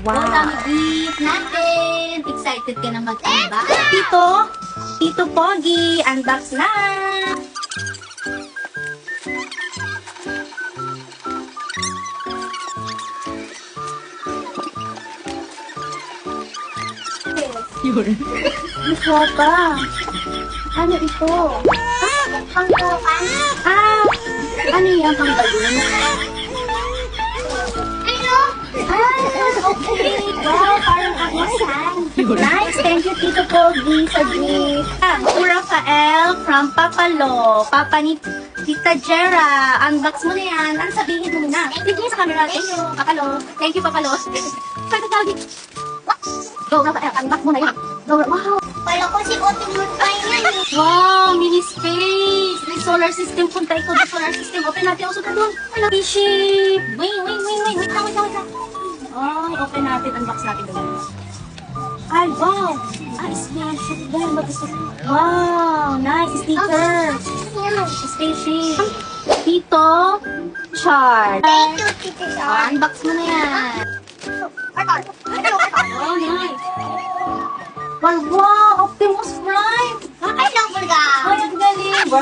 Wow. Dami gift natin. Excited ka na mag-unbox? Tito Pogi, unbox na! Yun. Ito ba? Ano ito? Pangkuhan? Ano yan? Pangbalon? Ano? Okay. Wow, parang akwasan. Nice. Thank you, Tito Pogi, sa gift. To Rafael from Papalo. Papa ni Tita Jera. Unbox mo na yan. Ano sabihin mo na? Thank you sa camera. Thank you, Papalo. Thank you, Papalo. Pwede tawagin. Go, Rafael. Unbox mo na yan. Go, wow. Wala ko si Otin Mutay yan. Wow, mini space. May solar system. Punta ikaw sa solar system. Open natin. Usok na doon. Spaceship. Wait lang. Ay, open natin. Unbox natin doon. Ay, wow. Spaceship din. Wow, nice. Sticker. Spaceship. Tito Char. Thank you, Tito Sean. Unbox mo na yan. Oh, nice. Wow, Optimus Prime. Ay, lang ba? Ay, ang galing! Ano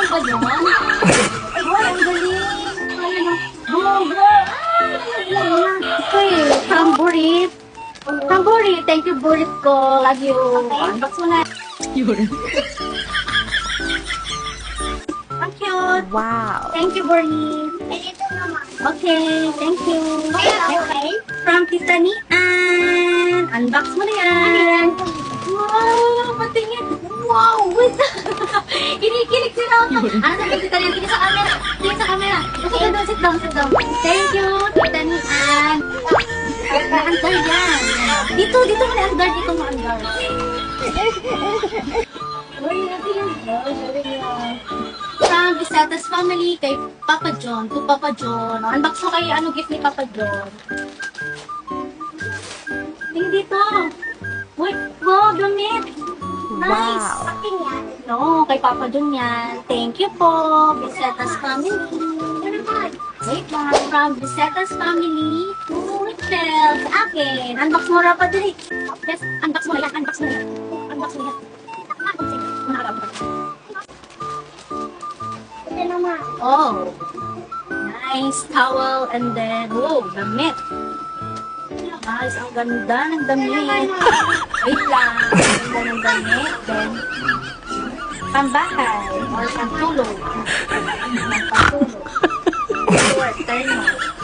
ba yun? Ay, ang galing! Burger! Okay, from Burit. From Burit. Thank you, Burit ko. Love you. Unbox mo na. Yun. Ang cute. Wow. Thank you, Burit. Ito naman. Okay, thank you. Okay. From Tita Nian. Unbox mo na yan. Wow, patingin. Wow, wait. Kinikilig sila ako. Ano sabi Tita Nian? Tingin sa camera. Sit down. Thank you, Tita Nian. Naandar yan. Dito mo naandar. Uy, natin yan. From Bisatas family kay Papa John. To Papa John. Unbox mo kay ano gift ni Papa John. Tingin dito. Wait, wow, damit. Nice. Wow. Akin yan. No, kay Papa John yan. Thank you po, Bisatas family. Wait lang. From Bisatas family to Richel. Sa akin. Unbox mo ra pa dali. Yes, unbox mo na yan. Ito naman. Oh. Nice towel and then, oh, damit. Nice, ang ganda ng damit. Wait lang. Ang ganda ng damit. Then, pambahay or pantulog. Pantulog. Or turn on.